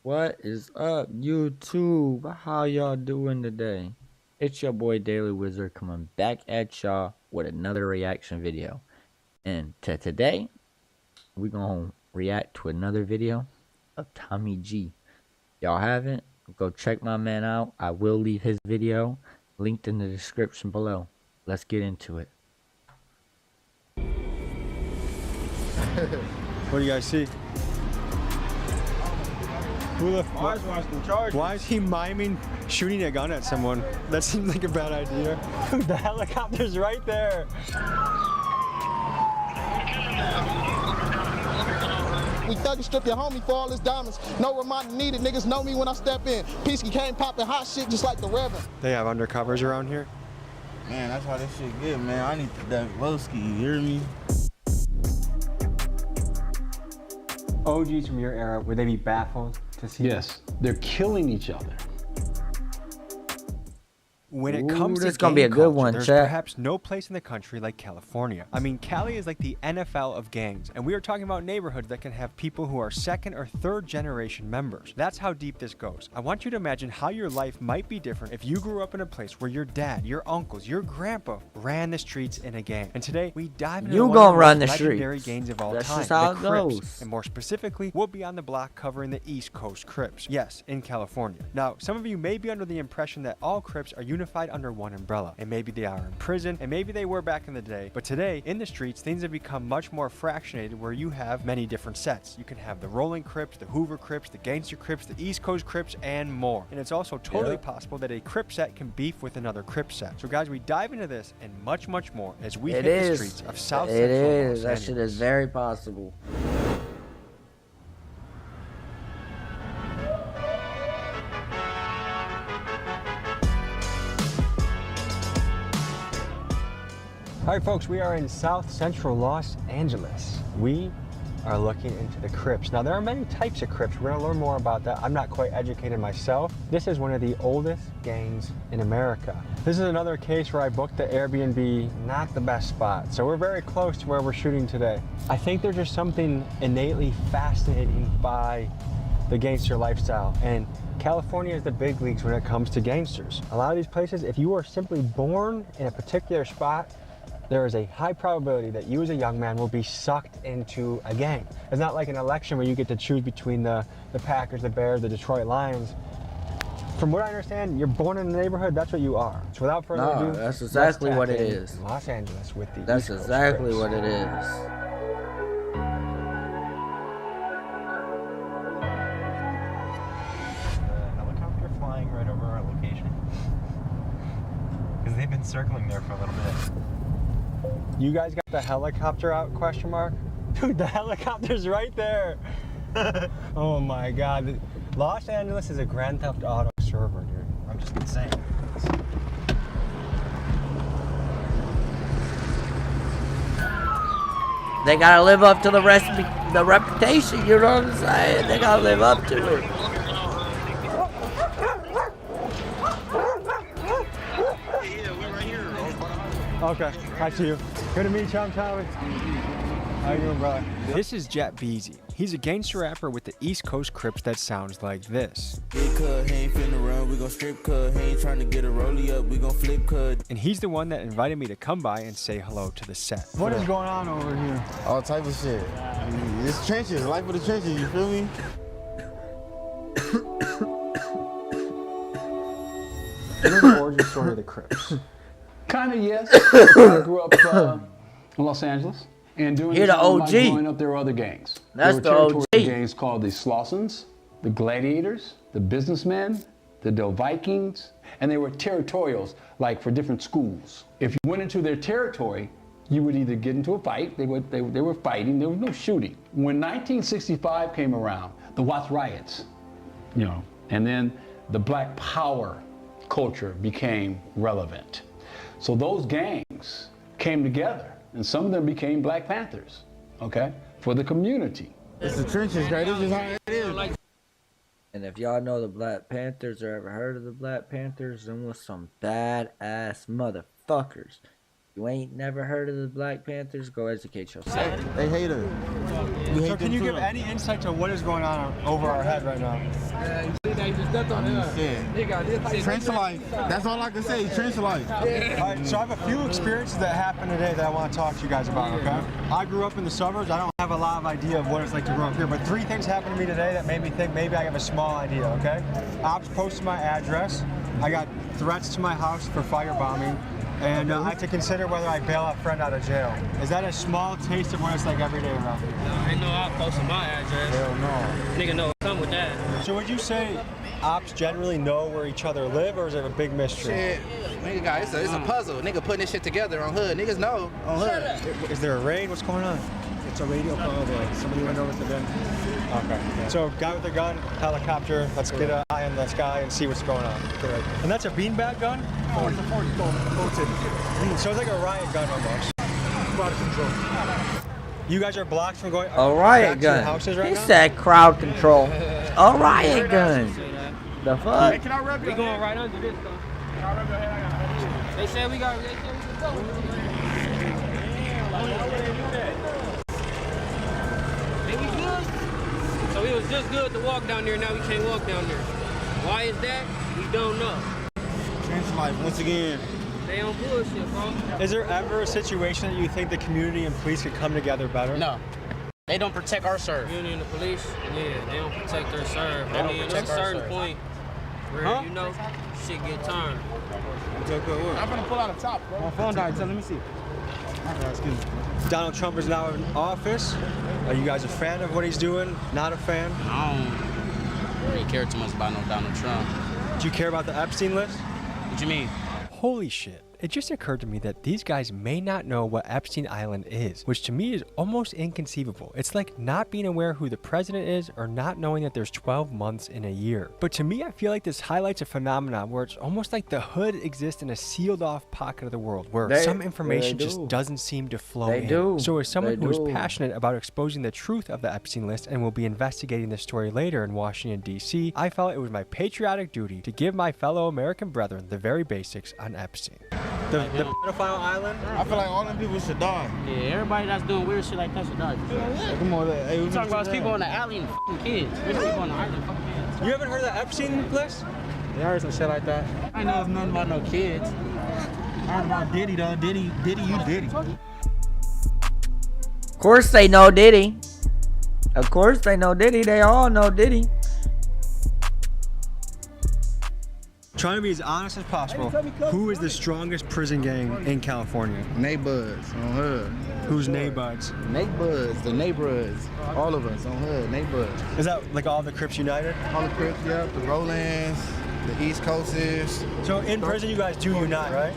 What is up, YouTube? How y'all doing today? It's your boy Daily Wizard coming back at y'all with another reaction video. And today, we're gonna react to another video of Tommy G. Y'all haven't? Go check my man out. I will leave his video linked in the description below. Let's get into it. What do you guys see? Why is he miming shooting a gun at someone? That seems like a bad idea. The helicopter's right there. We thug and strip your homie for all his diamonds. No reminder needed. Niggas know me when I step in. Peasky came popping hot shit just like the Reverend. They have undercovers around here? Man, that's how this shit get, man. I need to duck Lowski, you hear me? OGs from your era, would they be baffled to see? Yes, they're killing each other. When it comes to this gonna be a good one, there's chat. perhaps no place in the country like California. I mean, Cali is like the NFL of gangs, and we are talking about neighborhoods that can have people who are second or third generation members. That's how deep this goes. I want you to imagine how your life might be different if you grew up in a place where your dad, your uncles, your grandpa ran the streets in a gang. And today we dive into one of the run the most legendary streets. gangs of all That's time, just how the it Crips. goes. And more specifically, we'll be on the block covering the East Coast Crips. Yes, in California. Now, some of you may be under the impression that all Crips are unified under one umbrella, and maybe they are in prison, and maybe they were back in the day, but today in the streets things have become much more fractionated, where you have many different sets. You can have the Rolling Crips, the Hoover Crips, the Gangster Crips, the East Coast Crips, and more. And it's also totally possible that a Crip set can beef with another Crip set. So guys, we dive into this and much more as we hit the streets of South Central Los Angeles. That shit is very possible. All right, folks, we are in South Central Los Angeles. We are looking into the Crips. Now, there are many types of Crips. We're gonna learn more about that. I'm not quite educated myself. This is one of the oldest gangs in America. This is another case where I booked the Airbnb, not the best spot. So we're very close to where we're shooting today. I think there's just something innately fascinating by the gangster lifestyle. And California is the big leagues when it comes to gangsters. A lot of these places, if you are simply born in a particular spot, there is a high probability that you as a young man will be sucked into a gang. It's not like an election where you get to choose between the Packers, the Bears, the Detroit Lions. From what I understand, you're born in the neighborhood, that's what you are. So without further ado, that's exactly let's what it tap in is. Los Angeles with the That's East Coast exactly Crips. what it is. Helicopter flying right over our location? Because they've been circling there for a little bit. You guys got the helicopter out, question mark? Dude, the helicopter's right there. Oh my God. Los Angeles is a Grand Theft Auto server, dude. I'm just saying. They gotta live up to the reputation, you know what I'm saying? They gotta live up to it. Okay, I see you. Good to meet you, I'm Tommy. How you doing, brother? This is Jet Beezy. He's a gangster rapper with the East Coast Crips that sounds like this. Big cuz, he ain't finna run, we gon' strip cuz, he ain't tryna get a rollie up, we gon' flip cuz. And he's the one that invited me to come by and say hello to the set. What is going on over here? All type of shit. It's trenches, life of the trenches, you feel me? What is the origin story of the Crips? Kind of, yes. I grew up in Los Angeles. And during You're the time of my OG. growing up, there were other gangs. That's there were the territorial OG. gangs called the Slossons, the Gladiators, the Businessmen, the Del Vikings, and they were territorials, like for different schools. If you went into their territory, you would either get into a fight, they were fighting, there was no shooting. When 1965 came around, the Watts riots, you know, and then the Black Power culture became relevant. So those gangs came together, and some of them became Black Panthers, okay, for the community. It's the trenches, right? This is how it is. And if y'all know the Black Panthers or ever heard of the Black Panthers, them was some badass motherfuckers. You ain't never heard of the Black Panthers? Go educate yourself. They hate us. We So hate can you them give too. any insight to what is going on over our head right now? Trench life. That's all I can say. Trench life. All right, so I have a few experiences that happened today that I want to talk to you guys about, okay? I grew up in the suburbs. I don't have a lot of idea of what it's like to grow up here, but 3 things happened to me today that made me think maybe I have a small idea, okay? Ops posted my address. I got threats to my house for firebombing, and I have to consider whether I bail a friend out of jail. Is that a small taste of what it's like every day around here? I know I posted my address. Hell no. Nigga know come with that. So would you say ops generally know where each other live, or is it a big mystery? Shit, nigga, guys, it's a puzzle. Nigga putting this shit together on hood. Niggas know on hood. Is there a raid? What's going on? It's a radio call that somebody went over to them. Okay. So guy with a gun, helicopter, let's get an eye on the sky and see what's going on. Correct. And that's a beanbag gun? Oh, it's a 40 So it's like a riot gun almost. Crowd control. You guys are blocked from going A riot back to your gun. houses right He now? said crowd control. A riot gun. The fuck? Can I rub We going right under this though. They said we got. They said we could go. They we good. So it was just good to walk down there. Now we can't walk down there. Why is that? We don't know. Trench life once again. They on bullshit, bro. Is there ever a situation that you think the community and police could come together better? No, they don't protect our serve. Union and the police, yeah, they don't protect their serve. They don't I mean, protect there's a our certain serve. point where, you know, shit get turned. I'm gonna pull out a top, bro. My phone died, so let me see. Excuse me. Donald Trump is now in office. Are you guys a fan of what he's doing? Not a fan? I don't really care too much about no Donald Trump. Do you care about the Epstein list? What you mean? Holy shit. It just occurred to me that these guys may not know what Epstein Island is, which to me is almost inconceivable. It's like not being aware who the president is or not knowing that there's 12 months in a year. But to me, I feel like this highlights a phenomenon where it's almost like the hood exists in a sealed off pocket of the world where some information just doesn't seem to flow in. So as someone who is passionate about exposing the truth of the Epstein list and will be investigating this story later in Washington, D.C., I felt it was my patriotic duty to give my fellow American brethren the very basics on Epstein. The pedophile island? I feel like all them people should die. Yeah, everybody that's doing weird shit like that should die. Come on, hey, You talking about people on the alley and fucking kids. There's people on the island fucking kids. You haven't heard of the Epstein list? Yeah, I heard some shit like that. I know nothing about no kids. I heard about Diddy though. Diddy, you Diddy. Of course they know Diddy. Of course they know Diddy. They all know Diddy. Trying to be as honest as possible, who is the strongest prison gang in California? Neighbors on hood. Who's Neighbors? Neighbors, the neighborhoods. All of us on hood, neighbors. Is that like all the Crips United? All the Crips, yeah. The Rollins, the East Coasters. So in prison you guys do unite, right?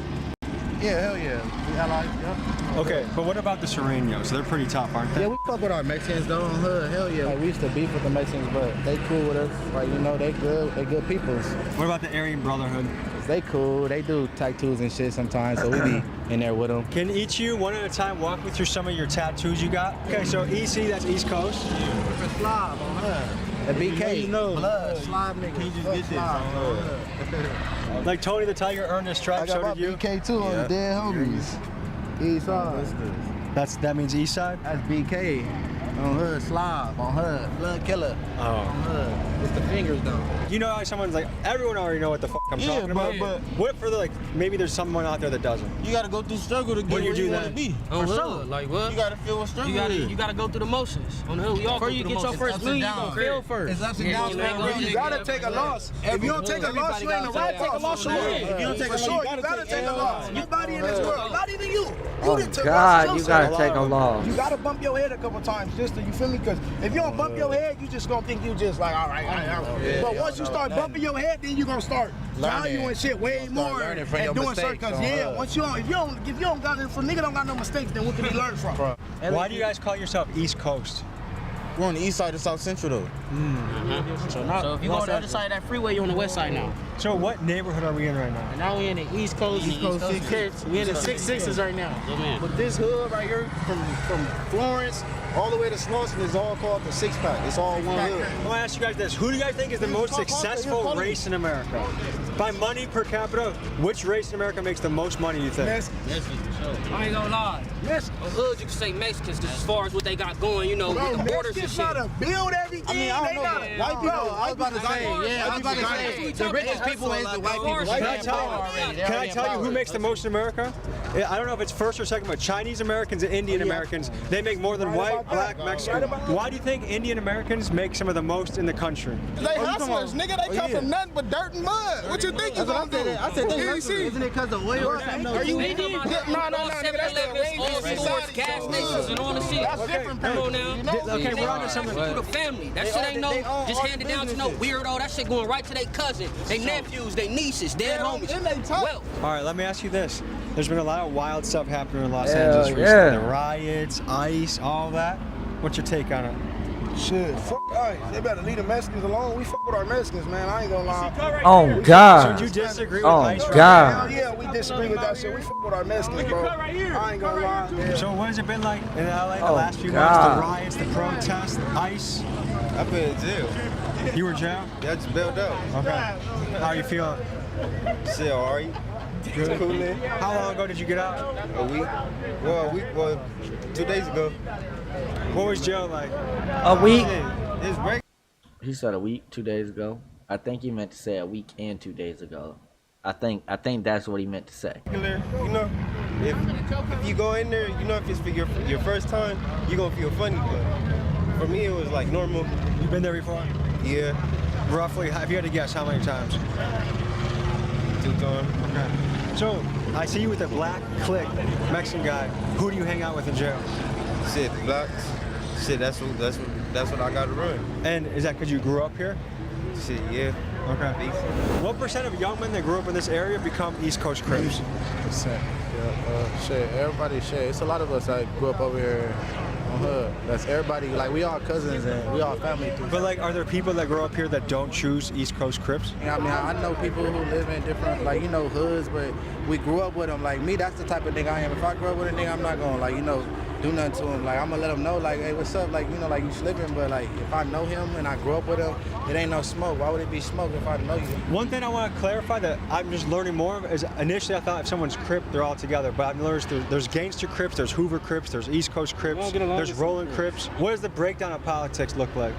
Yeah, hell yeah. We allies, yeah. Okay, but what about the Serenos? They're pretty tough, aren't they? Yeah, we fuck with our Mexicans though on hood, hell yeah. Like, we used to beef with the Mexicans, but they cool with us. Like, you know, they good peoples. What about the Aryan Brotherhood? They cool, they do tattoos and shit sometimes, so we be in there with them. Can each you, one at a time, walk me through some of your tattoos you got? Okay, so EC, that's East Coast. It's a slob on hood. The BK, you know, blood, slob nigga, can you just get this on hood? Like Tony the Tiger earned his stripes, so did you? BK too on the dead homies. East side. That means East Side? That's BK. On hood, slob, on hood, blood killer. Oh. On hood. It's the fingers though. You know how someone's like, everyone already know what the fuck I'm talking about? but what for the, like, maybe there's someone out there that doesn't? you gotta go through struggle to get When you where do you wanna that- be. On For hood, sure. like what? You gotta feel what struggle is. You gotta go through the motions. On the hood, we all Before go you through get the your motions. first Ups win, and you downs. gonna fail first. It's ups and downs. You gotta take a loss. If you don't take a loss, you ain't a right take a loss. If you don't take a loss, you gotta take a loss. Nobody in this world, not even you. Oh God, you gotta take a loss. You gotta bump your head a couple times just to, you feel me? Because if you don't bump your head, you just gonna think you just like, all right. But once you start bumping your head, then you gonna start valuing shit way more and doing certain. Because once if you don't got if a nigga don't got no mistakes, then what can he learn from? Why do you guys call yourself East Coast? We're on the east side of South Central though. So if you go on the other side of that freeway, you're on the west side now. So what neighborhood are we in right now? And now we in the East Coast. East Coast six. Crips. We in the 6-6s right now. But this hood right here, from Florence all the way to Slauson is all called the six pack. It's all one hood. I want to ask you guys this. Who do you guys think is the most successful race in America? By money per capita, which race in America makes the most money, you think? I ain't gonna lie. Yes. On hood, you can say Mexicans, just as far as what they got going, you know, Bro, with the borders and Mexicans shit. gotta build everything. I mean, I don't know. Yeah. White people, I was about to say, yeah, I was about to say, the richest people is the white people. Can I tell you who makes the most in America? I don't know if it's first or second, but Chinese Americans and Indian Americans, they make more than white, black, Mexican. Why do you think Indian Americans make some of the most in the country? They hustlers, nigga. They come from nothing but dirt and mud. What you think you gonna do? I said isn't it because of oil or something? Are you Indian? No, nigga. That's the all arrangement stores, society. gas stations, and all the shit. That's different. Come on now. Okay, we're on to something. Through the family. That shit ain't no just handed down to no weirdo. That shit going right to their cousin, their nephews, their nieces, dead homies. Well, All right, let me ask you this. There's been a lot of wild stuff happening in Los Hell Angeles recently. yeah. The riots, ICE, all that. What's your take on it? Shit, fuck ICE. They better leave the Mexicans alone. We fuck with our Mexicans, man. I ain't gonna lie. Oh So God. do you disagree with Oh ICE? right God. Hell yeah, we disagree with that shit. We fuck with our Mexicans, bro. I ain't gonna lie. now? Yeah. So what has it been like in LA the Oh, last few God. months? The riots, the protests, ICE. I've been in jail. You were in jail? Yeah, just bailed out. Okay. How are you feeling? Shit, all right. It's cool, man. How long ago did you get out? A week. Well, 2 days ago. What was jail like? A week. It's great. He said a week, 2 days ago. I think he meant to say a week and 2 days ago. I think that's what he meant to say. You know, if you go in there, you know, if it's for your first time, you're gonna feel funny. But for me, it was like normal. You been there before? Yeah, Roughly, if you had to guess, how many times? 2 times. Okay. So, I see you with a black clique, Mexican guy. Who do you hang out with in jail? Shit, blocks. Shit, that's what I got to run. And is that because you grew up here? Shit, yeah. Okay. What percent of young men that grew up in this area become East Coast Crips? Shit, everybody, shit. It's a lot of us that grew up over here on hood. That's everybody, like, we all cousins and we all family. But, like, are there people that grow up here that don't choose East Coast Crips? Yeah, I mean, I know people who live in different, like, you know, hoods, but we grew up with them. Like, me, that's the type of nigga I am. If I grow up with a nigga, I'm not gonna, like, you know, do nothing to him. Like, I'm gonna let him know, like, hey, what's up? Like, you know, like, you slipping, but, like, if I know him and I grew up with him, it ain't no smoke. Why would it be smoke if I know you? One thing I want to clarify that I'm just learning more of is initially I thought if someone's Crip, they're all together. But I've learned there's gangster Crips, there's Hoover Crips, there's East Coast Crips, there's Rolling Crips. What does the breakdown of politics look like?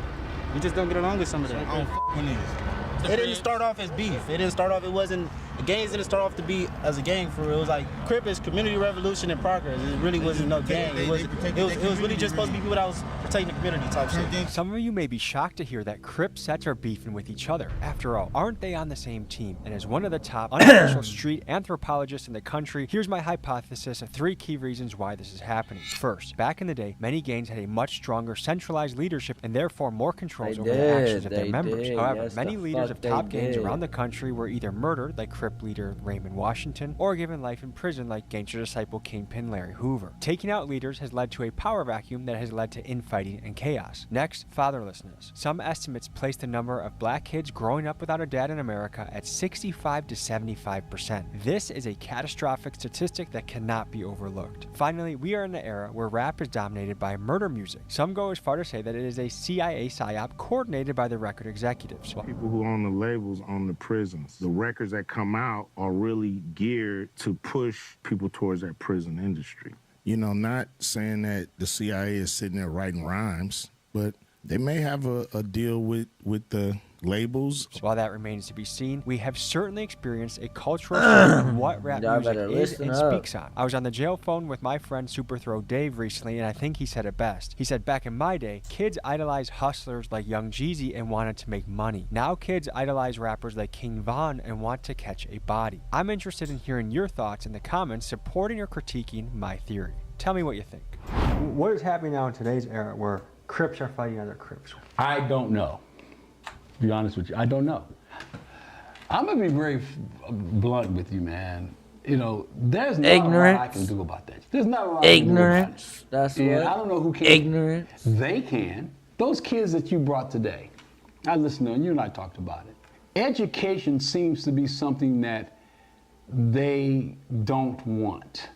You just don't get along with some of them. I don't f with niggas. It didn't start off as beef. It didn't start off, it wasn't, the gangs didn't start off to be as a gang for real. It was like Crip is community revolution in progress. It really wasn't no gang. It was really just supposed to be people that was protecting the community type shit. Some of you may be shocked to hear that Crip sets are beefing with each other. After all, aren't they on the same team? And as one of the top unofficial street anthropologists in the country, here's my hypothesis of 3 key reasons why this is happening. First, back in the day, many gangs had a much stronger centralized leadership and therefore more controls over the actions of their members. However, Yes, many the leaders fuck of top they gangs did. around the country were either murdered, like Crip leader Raymond Washington, or given life in prison, like gangster disciple Kingpin Larry Hoover. Taking out leaders has led to a power vacuum that has led to infighting and chaos. Next, fatherlessness. Some estimates place the number of black kids growing up without a dad in America at 65 to 75%. This is a catastrophic statistic that cannot be overlooked. Finally, we are in an era where rap is dominated by murder music. Some go as far to say that it is a CIA psyop coordinated by the record executives. People who own the labels own the prisons. The records that come out are really geared to push people towards that prison industry. You know, not saying that the CIA is sitting there writing rhymes, but they may have a deal with the labels. So while that remains to be seen, we have certainly experienced a cultural shift of what rap Y'all music better is listen and up. speaks on. I was on the jail phone with my friend Super Throw Dave recently, and I think he said it best. He said, back in my day, kids idolized hustlers like Young Jeezy and wanted to make money. Now kids idolize rappers like King Von and want to catch a body. I'm interested in hearing your thoughts in the comments supporting or critiquing my theory. Tell me what you think. What is happening now in today's era where Crips are fighting other Crips? I don't know. To be honest with you, I don't know. I'm gonna be very blunt with you, man. You know, there's not a lot I can do about that. There's not a lot I can do about it. Ignorance. That's And what. I don't know who can. Ignorance. They can. Those kids that you brought today, I listened to them, you and I talked about it. Education seems to be something that they don't want.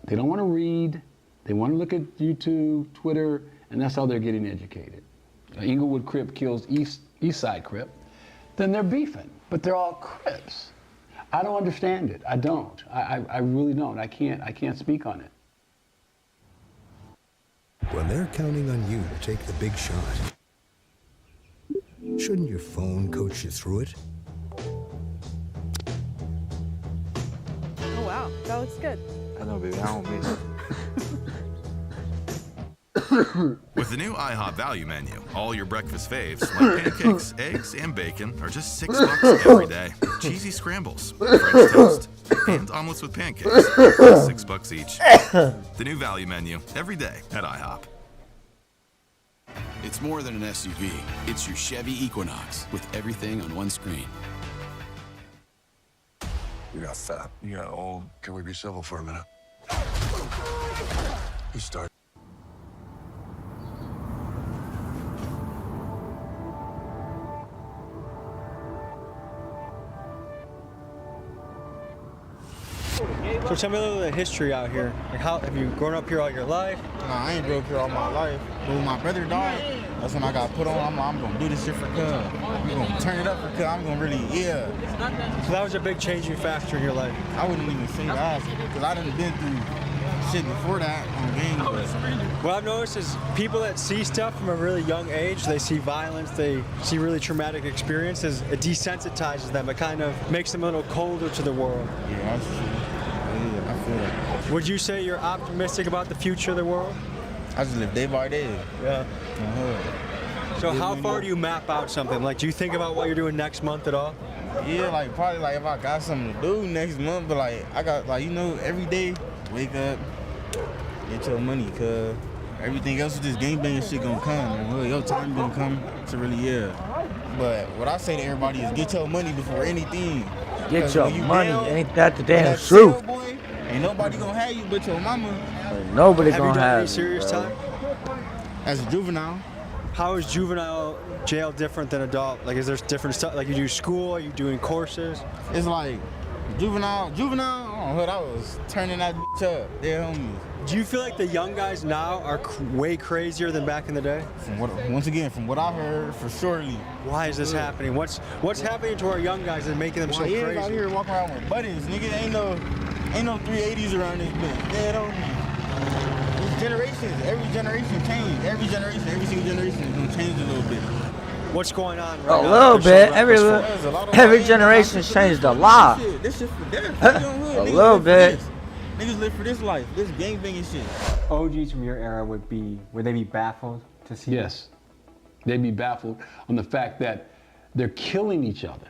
They don't want to read. They want to look at YouTube, Twitter, and that's how they're getting educated. Inglewood Crip kills East Side Crip, then they're beefing. But they're all Crips. I don't understand it. I don't. I really don't. I can't speak on it. When they're counting on you to take the big shot, shouldn't your phone coach you through it? Oh wow, that looks good. I know, baby. I don't miss it. With the new IHOP value menu, all your breakfast faves like pancakes, eggs, and bacon are just $6 every day. Cheesy scrambles, French toast, and omelets with pancakes, $6 each. The new value menu every day at IHOP. It's more than an SUV. It's your Chevy Equinox with everything on one screen. You got fat. You got old. Can we be civil for a minute? You start. So tell me a little of the history out here. Like, how have you grown up here all your life? Nah, I ain't grew up here all my life. But when my brother died, that's when I got put on. I'm gonna do this shit for cuz. I'm gonna turn it up for cuz. I'm gonna really, yeah. So that was a big changing factor in your life. I wouldn't even say that, because I done been through shit before that on game. What I've noticed is people that see stuff from a really young age, they see violence, they see really traumatic experiences, it desensitizes them. It kind of makes them a little colder to the world. Yeah, that's true. Yeah, I feel that. Would you say you're optimistic about the future of the world? I just live day by day. Yeah. So how far do you map out something? Like, do you think about what you're doing next month at all? Yeah, like probably like if I got something to do next month, but like I got like, you know, every day, wake up, get your money, cuz everything else with this game banging shit gonna come. Your time gonna come to really, yeah. But what I say to everybody is get your money before anything. Get your money, down, ain't that the damn that truth? cell, boy, ain't nobody gonna have you but your mama. Nobody have gonna you done have any serious bro. time? As a juvenile. How is juvenile jail different than adult? Like, is there different stuff? Like, you do school? Are you doing courses? It's like juvenile. Oh, I was turning that bitch up. They're homies. Do you feel like the young guys now are way crazier than back in the day? From what I heard, for surely. Why is this happening? What's happening to our young guys that's making them so crazy? Out here walking around with buttons, nigga. Ain't no 380s around this bitch. Dead on me. Generations, every generation change. Every single generation is gonna change a little bit. What's going on right now? A little bit. Every generation's changed a lot. This shit for death. A little bit. Niggas live for this life, this gang banging shit. OGs from your era would they be baffled to see? Yes, they'd be baffled on the fact that they're killing each other.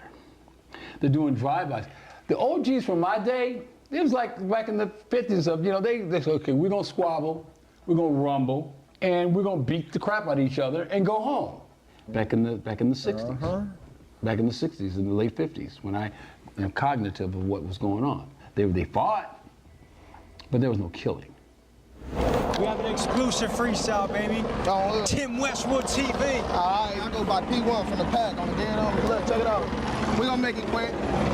They're doing drive-bys. The OGs from my day, it was like back in the 50s of, you know, they said, okay, we're gonna squabble, we're gonna rumble, and we're gonna beat the crap out of each other and go home. Back in the 60s, back in the 60s, in the late 50s, when I am cognitive of what was going on. They fought, but there was no killing. We have an exclusive freestyle, baby. Tim Westwood TV. Alright, I go by P1 from the pack on the dead on. Look, check it out. We gonna make it quick.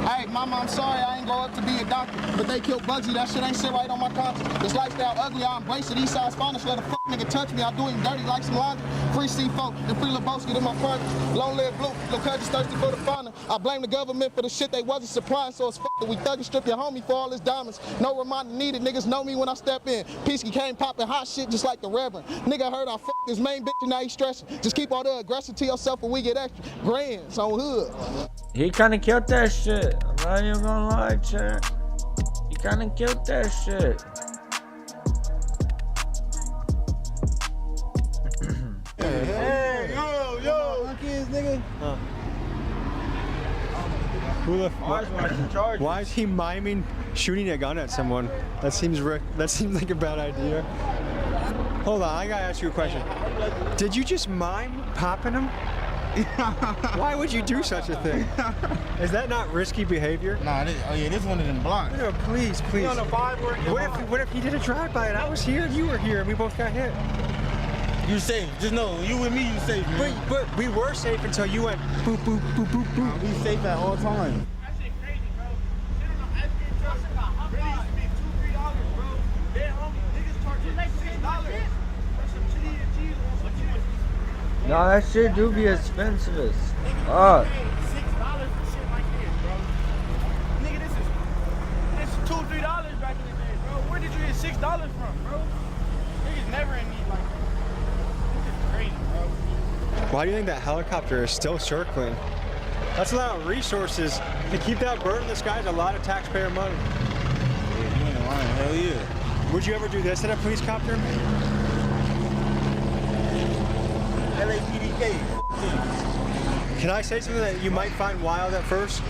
Hey, mama, I'm sorry I ain't grow up to be a doctor, but they killed Bugsy. That shit ain't sit right on my conscience. This lifestyle ugly, I embrace it. East side's finest. Let a fuck nigga touch me. I do him dirty like some laundry. Free C4 and free Lebowski to my partner. Long live Blue. Lil' Cuddy's thirsty for the fauna. I blame the government for the shit they wasn't supplying, so it's fuck that we thug and strip your homie for all his diamonds. No reminder needed. Niggas know me when I step in. Peasky came popping hot shit just like the Reverend. Nigga heard I fucked his main bitch and now he stressing. Just keep all the aggression to yourself when we get extra. Grands on hood. He kind of killed that shit. I'm not even gonna lie, chat. He kind of killed that shit. Hey, yo, kids, nigga. Why is he miming shooting a gun at someone? That seems like a bad idea. Hold on, I gotta ask you a question. Did you just mime popping him? Why would you do such a thing? Is that not risky behavior? Nah, this one of them blocks. No, please. What if he did a drive-by and I was here and you were here and we both got hit? You safe. Just know, you and me, you safe, man. But we were safe until you went boop, boop, boop, boop, boop. Nah, we safe at all times. No, that shit do be expensive as fuck. $6 for shit like this, bro. Nigga, this is $2-3 back in the day, bro. Where did you get $6 from, bro? Niggas never in need like that. This is crazy, bro. Why do you think that helicopter is still circling? That's a lot of resources. To keep that bird in the sky is a lot of taxpayer money. Yeah, you ain't lying. Hell yeah. Would you ever do this in a police copter? LAPDK. Can I say something that you might find wild at first?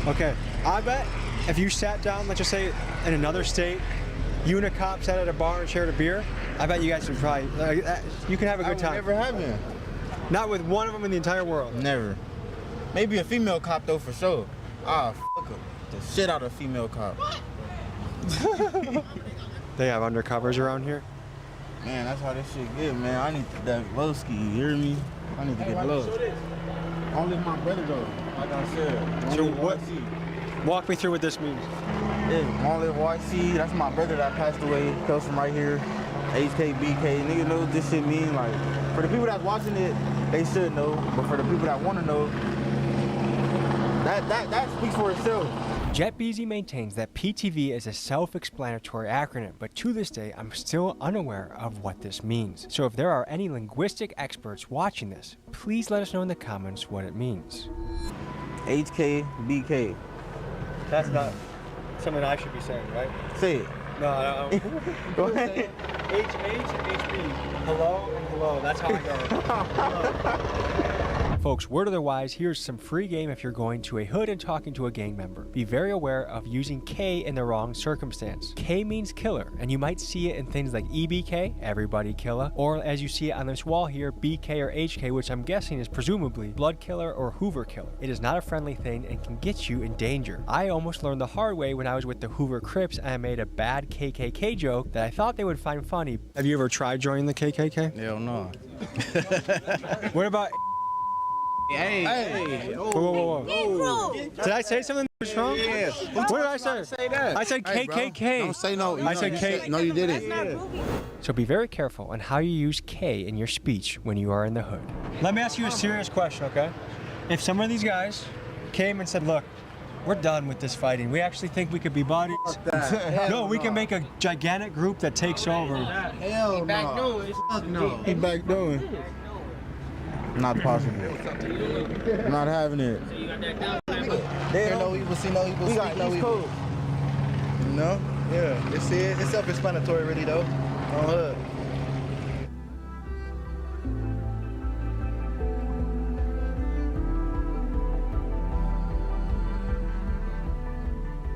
Okay, I bet if you sat down, let's just say in another state, you and a cop sat at a bar and shared a beer, I bet you guys would probably, you can have a good time. Never happened. Not with one of them in the entire world. Never. Maybe a female cop though, for sure. Ah, fuck her. The shit out of a female cop. They have undercovers around here? Man, that's how this shit get, man. I need that low ski, you hear me? I need to get low. Only my brother though, like I said. So what? Walk me through what this means. Yeah, Long Live YC, that's my brother that passed away. He comes from right here. HK, BK, nigga know what this shit mean. Like, for the people that's watching it, they should know. But for the people that want to know, that speaks for itself. Jet Beezy maintains that PTV is a self-explanatory acronym, but to this day, I'm still unaware of what this means. So if there are any linguistic experts watching this, please let us know in the comments what it means. HK, BK. That's not something I should be saying, right? Say it. No, I don't. Go ahead. HH and HB. Hello and hello. That's how I go. Folks, word otherwise, here's some free game if you're going to a hood and talking to a gang member. Be very aware of using K in the wrong circumstance. K means killer, and you might see it in things like EBK, everybody killer, or as you see it on this wall here, BK or HK, which I'm guessing is presumably blood killer or Hoover killer. It is not a friendly thing and can get you in danger. I almost learned the hard way when I was with the Hoover Crips and I made a bad KKK joke that I thought they would find funny. Have you ever tried joining the KKK? Hell no. What about Hey. Whoa. Did I say something that was wrong? Yeah. What did I say? I said KKK. Don't say no. I said K. No, you didn't. So be very careful on how you use K in your speech when you are in the hood. Let me ask you a serious question, okay? If some of these guys came and said, look, we're done with this fighting. We actually think we could be buddies. No, we can make a gigantic group that takes over. Hell no. He back doing. Not possible. I'm not having it. They know evil, see no evil, speak no evil. No? Yeah. It's self-explanatory really though. On hood.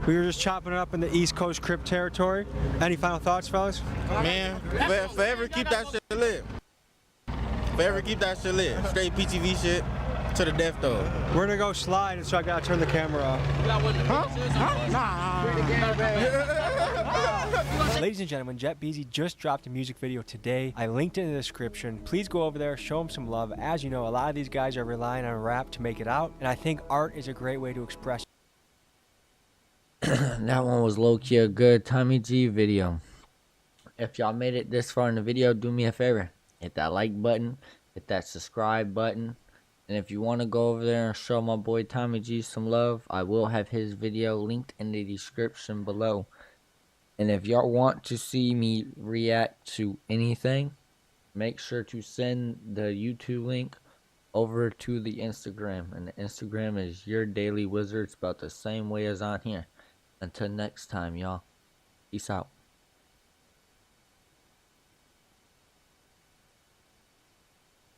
We were just chopping it up in the East Coast Crip territory. Any final thoughts, fellas? Man, forever keep that shit lit. Forever keep that shit lit. Straight PTV shit to the death though. We're gonna go slide, so I gotta turn the camera off. Ladies and gentlemen, Jet Beezy just dropped a music video today. I linked it in the description. Please go over there, show him some love. As you know, a lot of these guys are relying on rap to make it out, and I think art is a great way to express. That one was low-key a good Tommy G video. If y'all made it this far in the video, do me a favor. Hit that like button, hit that subscribe button, and if you want to go over there and show my boy Tommy G some love, I will have his video linked in the description below. And if y'all want to see me react to anything, make sure to send the YouTube link over to the Instagram, and the Instagram is Your Daily Wizard, about the same way as on here. Until next time, y'all, peace out.